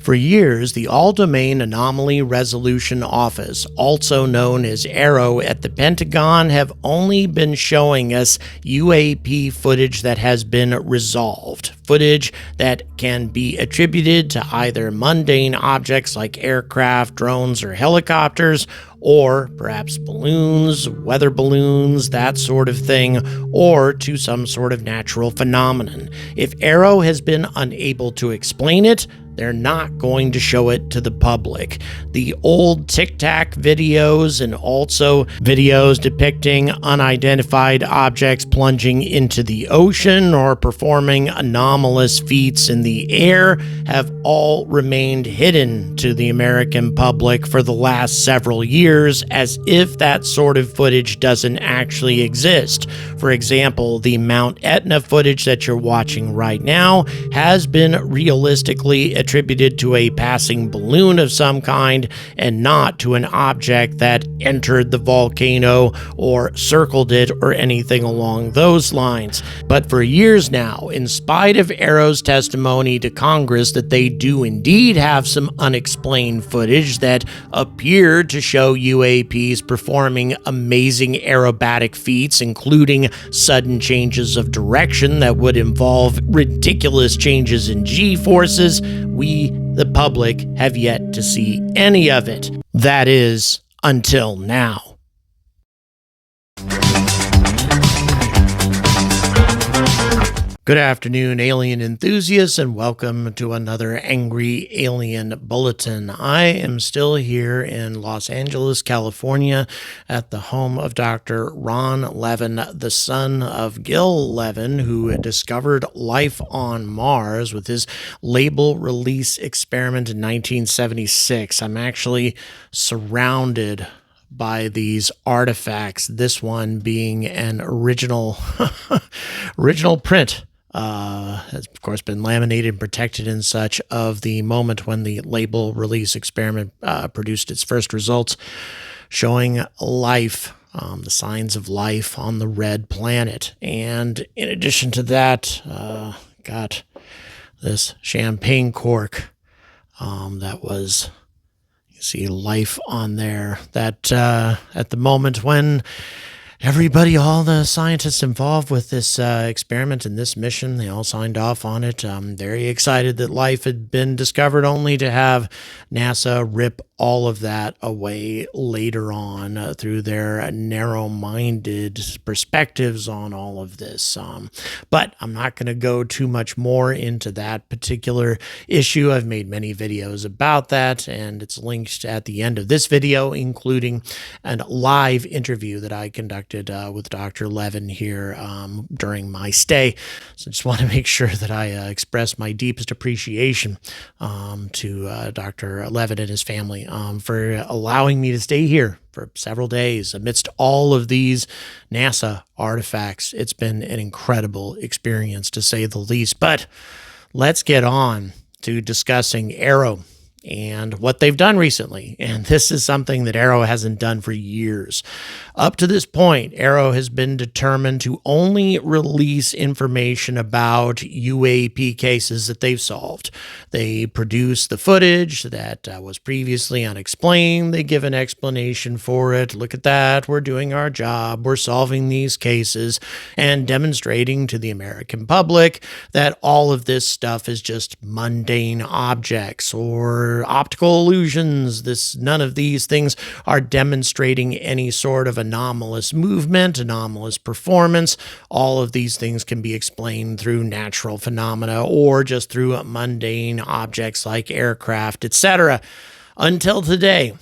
For years, the All-Domain Anomaly Resolution Office, also known as AARO at the Pentagon, have only been showing us UAP footage that has been resolved. Footage that can be attributed to either mundane objects like aircraft, drones, or helicopters, or perhaps balloons, weather balloons, that sort of thing, or to some sort of natural phenomenon. If AARO has been unable to explain it, they're not going to show it to the public. The old Tic Tac videos and also videos depicting unidentified objects plunging into the ocean or performing anomalous feats in the air have all remained hidden to the American public for the last several years, as if that sort of footage doesn't actually exist. For example, the Mount Etna footage that you're watching right now has been realistically attributed to a passing balloon of some kind and not to an object that entered the volcano or circled it or anything along those lines. But for years now, in spite of AARO's testimony to Congress that they do indeed have some unexplained footage that appeared to show UAPs performing amazing aerobatic feats, including sudden changes of direction that would involve ridiculous changes in G-forces, we, the public, have yet to see any of it. That is, until now. Good afternoon, alien enthusiasts, and welcome to another Angry Alien Bulletin. I am still here in Los Angeles, California, at the home of Dr. Ron Leaven, the son of Gil Leaven, who discovered life on Mars with his label release experiment in 1976. I'm actually surrounded by these artifacts, this one being an original print. Has of course been laminated and protected and such of the moment when the label release experiment produced its first results showing life, the signs of life on the red planet. And in addition to that, got this champagne cork that was, you see life on there, that at the moment when everybody, all the scientists involved with this experiment and this mission, they all signed off on it. I'm very excited that life had been discovered, only to have NASA rip all of that away later on through their narrow-minded perspectives on all of this. But I'm not going to go too much more into that particular issue. I've made many videos about that, and it's linked at the end of this video, including a live interview that I conducted with Dr. Leaven here during my stay. So I just want to make sure that I express my deepest appreciation to Dr. Leaven and his family for allowing me to stay here for several days amidst all of these NASA artifacts. It's been an incredible experience, to say the least. But let's get on to discussing AARO and what they've done recently. And this is something that AARO hasn't done for years. Up to this point, AARO has been determined to only release information about UAP cases that they've solved. They produce the footage that was previously unexplained. They give an explanation for it. Look at that. We're doing our job. We're solving these cases and demonstrating to the American public that all of this stuff is just mundane objects or optical illusions. None of these things are demonstrating any sort of anomalous movement, anomalous performance. All of these things can be explained through natural phenomena or just through mundane objects like aircraft, etc. Until today,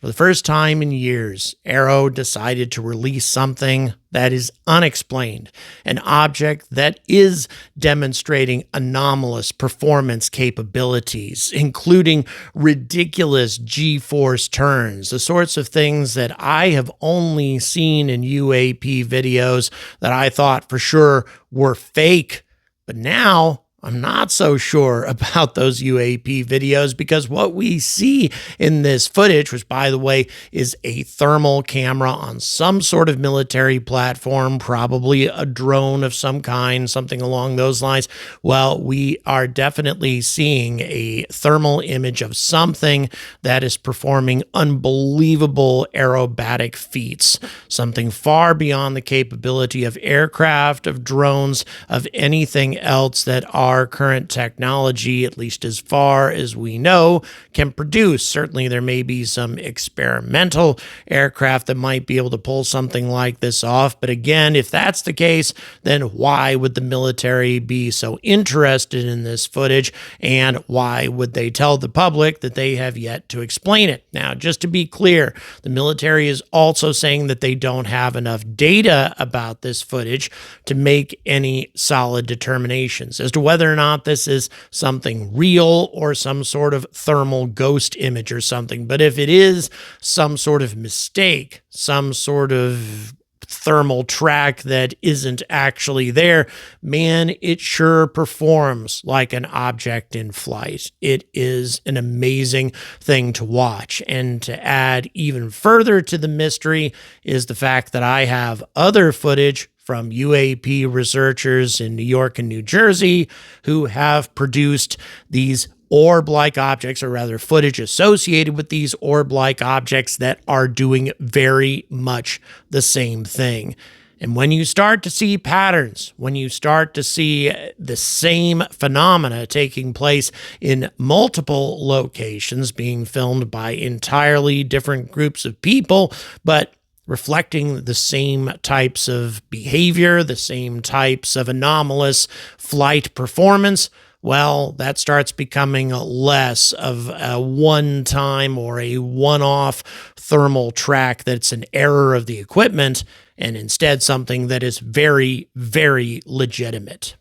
for the first time in years, AARO decided to release something that is unexplained, an object that is demonstrating anomalous performance capabilities, including ridiculous G-force turns, the sorts of things that I have only seen in UAP videos that I thought for sure were fake. But now I'm not so sure about those UAP videos, because what we see in this footage, which by the way is a thermal camera on some sort of military platform, probably a drone of some kind, something along those lines. Well, we are definitely seeing a thermal image of something that is performing unbelievable aerobatic feats, something far beyond the capability of aircraft, of drones, of anything else that our current technology, at least as far as we know, can produce. Certainly there may be some experimental aircraft that might be able to pull something like this off. But again, if that's the case, then why would the military be so interested in this footage? And why would they tell the public that they have yet to explain it? Now, just to be clear, the military is also saying that they don't have enough data about this footage to make any solid determinations as to whether or not this is something real or some sort of thermal ghost image or something. But if it is some sort of mistake, some sort of thermal track that isn't actually there, man, it sure performs like an object in flight. It is an amazing thing to watch. And to add even further to the mystery is the fact that I have other footage from UAP researchers in New York and New Jersey who have produced these orb-like objects, or rather footage associated with these orb-like objects that are doing very much the same thing. And when you start to see patterns, when you start to see the same phenomena taking place in multiple locations, being filmed by entirely different groups of people, but reflecting the same types of behavior, the same types of anomalous flight performance, well, that starts becoming less of a one-time or a one-off thermal track that's an error of the equipment, and instead something that is very, very legitimate.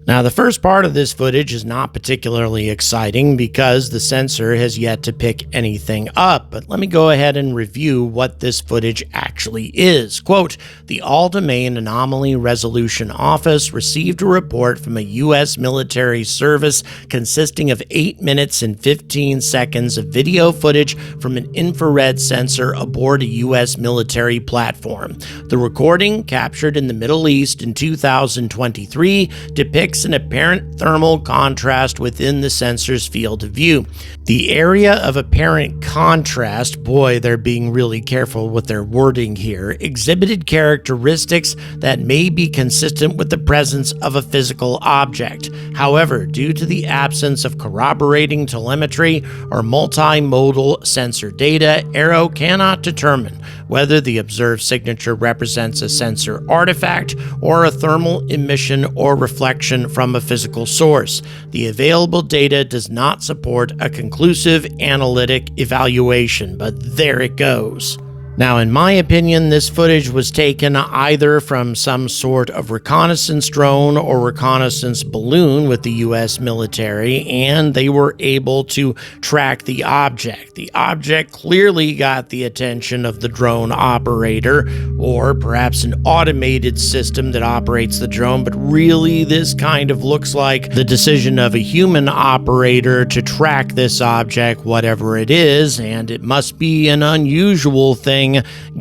Now, the first part of this footage is not particularly exciting because the sensor has yet to pick anything up, but let me go ahead and review what this footage actually is. Quote, the All-Domain Anomaly Resolution Office received a report from a U.S. military service consisting of 8 minutes and 15 seconds of video footage from an infrared sensor aboard a U.S. military platform. The recording, captured in the Middle East in 2023, depicts an apparent thermal contrast within the sensor's field of view. The area of apparent contrast, boy, they're being really careful with their wording here, exhibited characteristics that may be consistent with the presence of a physical object. However, due to the absence of corroborating telemetry or multimodal sensor data, AARO cannot determine whether the observed signature represents a sensor artifact or a thermal emission or reflection from a physical source. The available data does not support a conclusive analytic evaluation, but there it goes. Now, in my opinion, this footage was taken either from some sort of reconnaissance drone or reconnaissance balloon with the U.S. military, and they were able to track the object. The object clearly got the attention of the drone operator, or perhaps an automated system that operates the drone, but really this kind of looks like the decision of a human operator to track this object, whatever it is, and it must be an unusual thing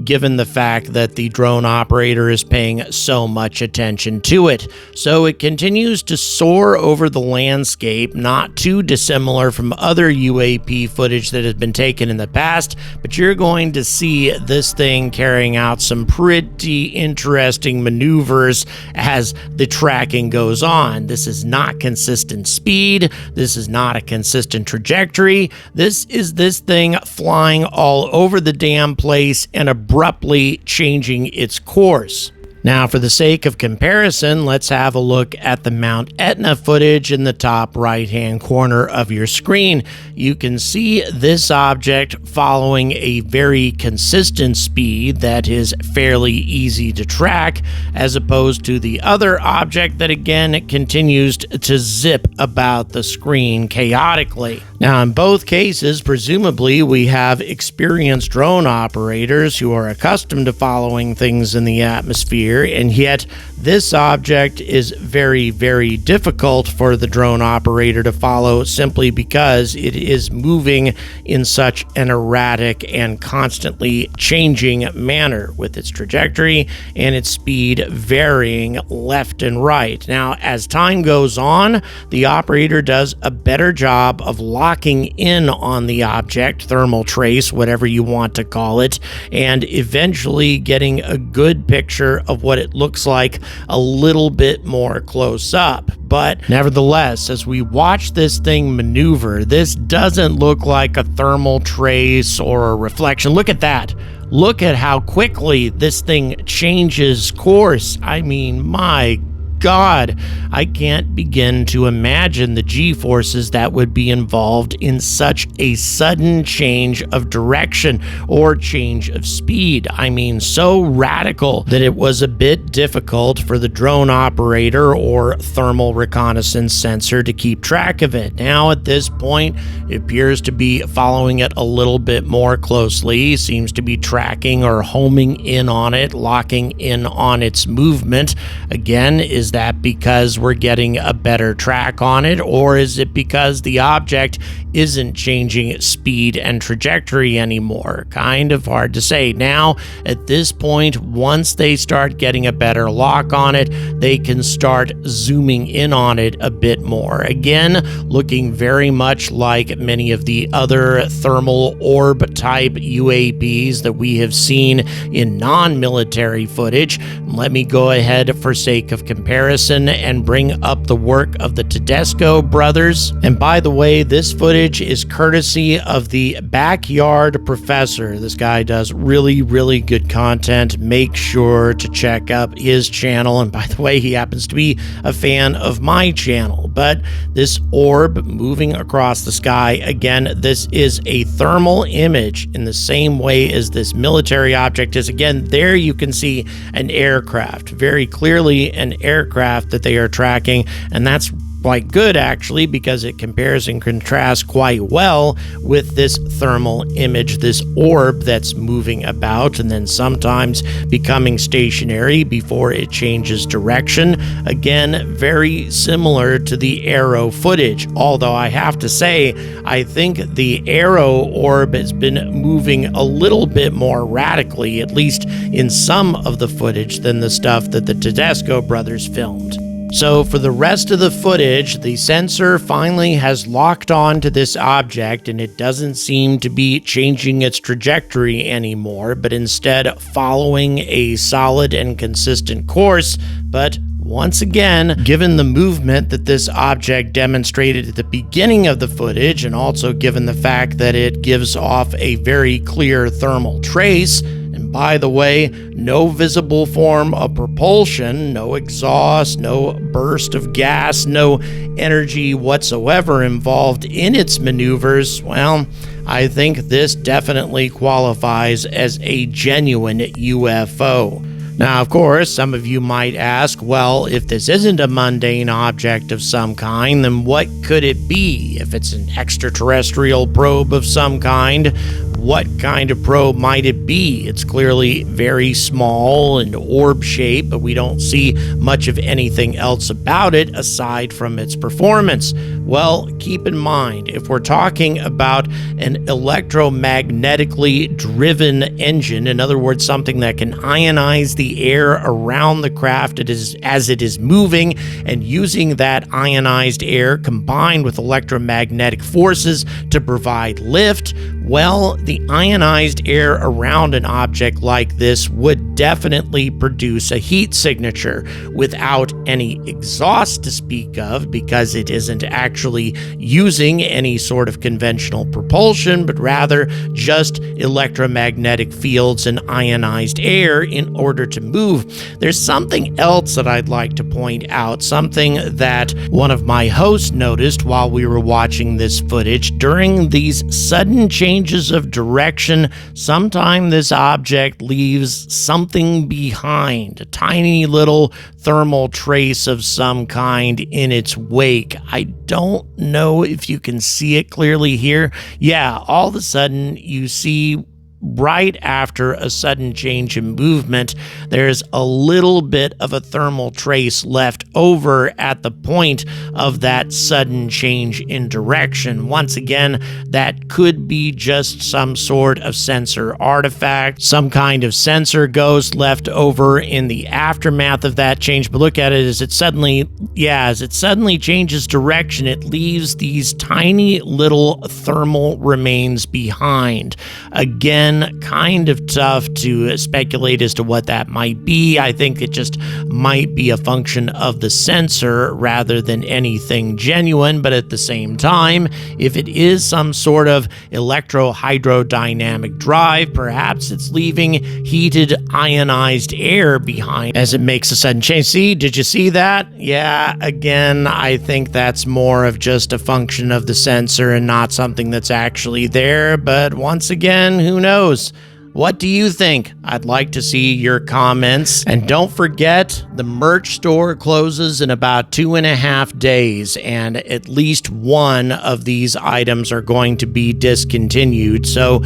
given the fact that the drone operator is paying so much attention to it. So it continues to soar over the landscape, not too dissimilar from other UAP footage that has been taken in the past, but you're going to see this thing carrying out some pretty interesting maneuvers as the tracking goes on. This is not consistent speed. This is not a consistent trajectory. This is this thing flying all over the damn place and abruptly changing its course. Now, for the sake of comparison, let's have a look at the Mount Etna footage in the top right-hand corner of your screen. You can see this object following a very consistent speed that is fairly easy to track, as opposed to the other object that, again, continues to zip about the screen chaotically. Now, in both cases, presumably, we have experienced drone operators who are accustomed to following things in the atmosphere, and yet This object is very, very difficult for the drone operator to follow simply because it is moving in such an erratic and constantly changing manner, with its trajectory and its speed varying left and right. Now, as time goes on, the operator does a better job of locking in on the object, thermal trace, whatever you want to call it, and eventually getting a good picture of what it looks like a little bit more close up. But nevertheless, as we watch this thing maneuver, this doesn't look like a thermal trace or a reflection. Look at that. Look at how quickly this thing changes course. I mean, my God, I can't begin to imagine the G-forces that would be involved in such a sudden change of direction or change of speed. I mean, so radical that it was a bit difficult for the drone operator or thermal reconnaissance sensor to keep track of it. Now, at this point, it appears to be following it a little bit more closely, seems to be tracking or homing in on it, locking in on its movement. Again, is that because we're getting a better track on it, or is it because the object isn't changing its speed and trajectory anymore? Kind of hard to say. Now, at this point, once they start getting a better lock on it, they can start zooming in on it a bit more. Again, looking very much like many of the other thermal orb type UAPs that we have seen in non-military footage. Let me go ahead, for sake of comparison, and bring up the work of the Tedesco brothers. And by the way, this footage is courtesy of the Backyard Professor. This guy does really, really good content. Make sure to check out his channel. And by the way, he happens to be a fan of my channel. But this orb moving across the sky, again, this is a thermal image in the same way as this military object is. Again, there you can see an aircraft, very clearly an aircraft that they are tracking, and that's quite good actually, because it compares and contrasts quite well with this thermal image, this orb that's moving about and then sometimes becoming stationary before it changes direction. Again, very similar to the Arrow footage, although I have to say, I think the Arrow orb has been moving a little bit more radically, at least in some of the footage, than the stuff that the Tedesco brothers filmed. So for the rest of the footage, the sensor finally has locked on to this object, and it doesn't seem to be changing its trajectory anymore, but instead following a solid and consistent course. But once again, given the movement that this object demonstrated at the beginning of the footage, and also given the fact that it gives off a very clear thermal trace, and by the way, no visible form of propulsion, no exhaust, no burst of gas, no energy whatsoever involved in its maneuvers, well, I think this definitely qualifies as a genuine UFO. Now, of course, some of you might ask, well, if this isn't a mundane object of some kind, then what could it be? If it's an extraterrestrial probe of some kind, what kind of probe might it be? It's clearly very small and orb-shaped, but we don't see much of anything else about it aside from its performance. Well, keep in mind, if we're talking about an electromagnetically driven engine, in other words, something that can ionize the air around the craft as it is moving, and using that ionized air combined with electromagnetic forces to provide lift, well, the ionized air around an object like this would definitely produce a heat signature without any exhaust to speak of, because it isn't actually using any sort of conventional propulsion, but rather just electromagnetic fields and ionized air in order to move. There's something else that I'd like to point out, something that one of my hosts noticed while we were watching this footage. During these sudden changes of direction, sometimes this object leaves something behind, a tiny little thermal trace of some kind in its wake. I don't know if you can see it clearly here. Yeah, all of a sudden you see right after a sudden change in movement, there's a little bit of a thermal trace left over at the point of that sudden change in direction. Once again, that could be just some sort of sensor artifact, some kind of sensor ghost left over in the aftermath of that change. But look at it as it suddenly changes direction, it leaves these tiny little thermal remains behind. Again, kind of tough to speculate as to what that might be. I think it just might be a function of the sensor rather than anything genuine, but at the same time, if it is some sort of electro-hydrodynamic drive, perhaps it's leaving heated ionized air behind as it makes a sudden change. See, did you see that? Yeah, again, I think that's more of just a function of the sensor and not something that's actually there, but once again, who knows? What do you think? I'd like to see your comments. And don't forget, the merch store closes in about 2.5 days, and at least one of these items are going to be discontinued. So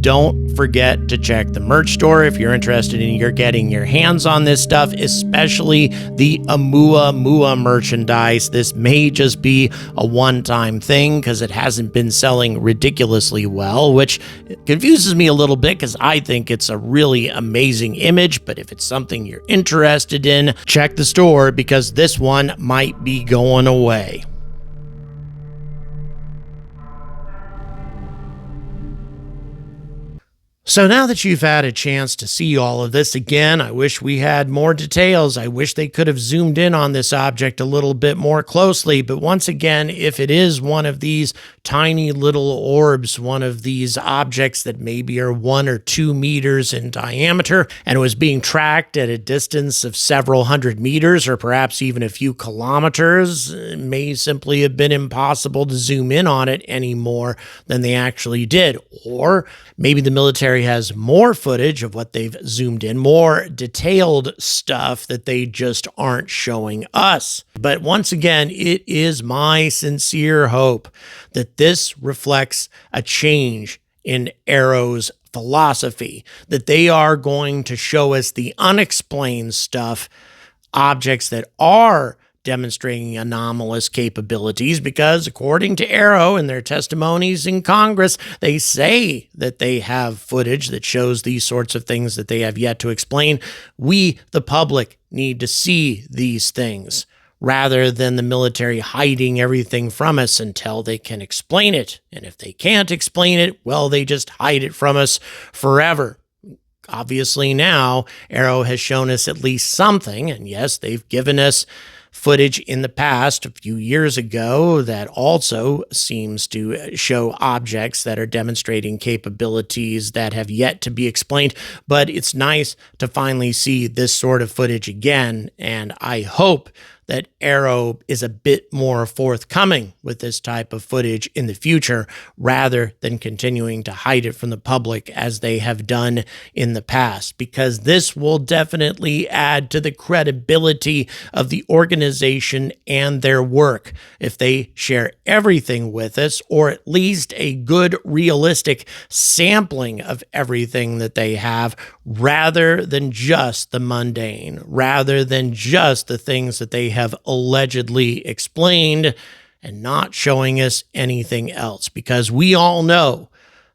don't forget to check the merch store if you're interested in getting your hands on this stuff, especially the Oumuamua merchandise. This may just be a one-time thing because it hasn't been selling ridiculously well, which confuses me a little bit because I think it's a really amazing image. But if it's something you're interested in, check the store because this one might be going away. So now that you've had a chance to see all of this, again, I wish we had more details. I wish they could have zoomed in on this object a little bit more closely. But once again, if it is one of these tiny little orbs, one of these objects that maybe are 1 or 2 meters in diameter, and it was being tracked at a distance of several hundred meters or perhaps even a few kilometers, it may simply have been impossible to zoom in on it any more than they actually did. Or maybe the military has more footage of what they've zoomed in, more detailed stuff that they just aren't showing us. But once again, it is my sincere hope that this reflects a change in AARO's philosophy, that they are going to show us the unexplained stuff, objects that are demonstrating anomalous capabilities, because according to AARO and their testimonies in Congress, they say that they have footage that shows these sorts of things that they have yet to explain. We, the public, need to see these things rather than the military hiding everything from us until they can explain it. And if they can't explain it, well, they just hide it from us forever. Obviously now, AARO has shown us at least something, and yes, they've given us footage in the past, a few years ago, that also seems to show objects that are demonstrating capabilities that have yet to be explained. But it's nice to finally see this sort of footage again, and I hope that AARO is a bit more forthcoming with this type of footage in the future rather than continuing to hide it from the public as they have done in the past, because this will definitely add to the credibility of the organization and their work if they share everything with us, or at least a good, realistic sampling of everything that they have, rather than just the mundane, rather than just the things that they have allegedly explained and not showing us anything else. Because we all know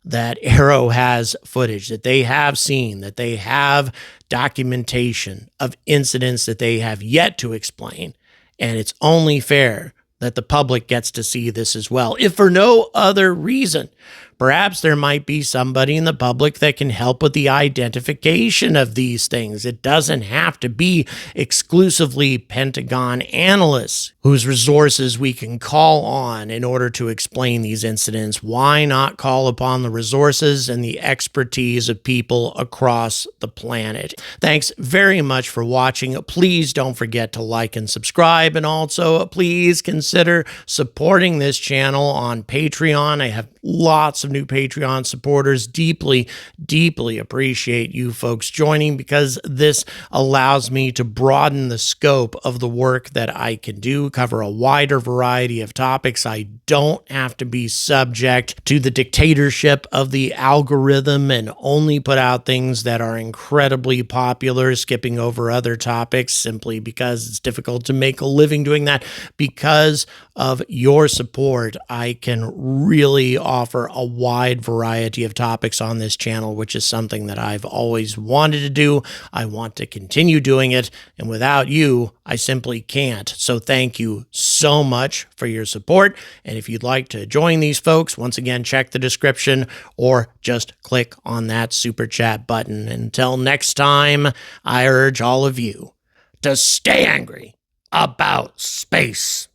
that AARO has footage, that they have seen, that they have documentation of incidents that they have yet to explain. And it's only fair that the public gets to see this as well, if for no other reason. Perhaps there might be somebody in the public that can help with the identification of these things. It doesn't have to be exclusively Pentagon analysts whose resources we can call on in order to explain these incidents. Why not call upon the resources and the expertise of people across the planet? Thanks very much for watching. Please don't forget to like and subscribe, and also please consider supporting this channel on Patreon. I have lots of new Patreon supporters. Deeply, deeply appreciate you folks joining, because this allows me to broaden the scope of the work that I can do, cover a wider variety of topics. I don't have to be subject to the dictatorship of the algorithm and only put out things that are incredibly popular, skipping over other topics simply because it's difficult to make a living doing that. Because of your support, I can really offer a wide variety of topics on this channel, which is something that I've always wanted to do. I want to continue doing it, and without you, I simply can't. So thank you so much for your support. And if you'd like to join these folks, once again, check the description or just click on that super chat button. Until next time, I urge all of you to stay angry about space.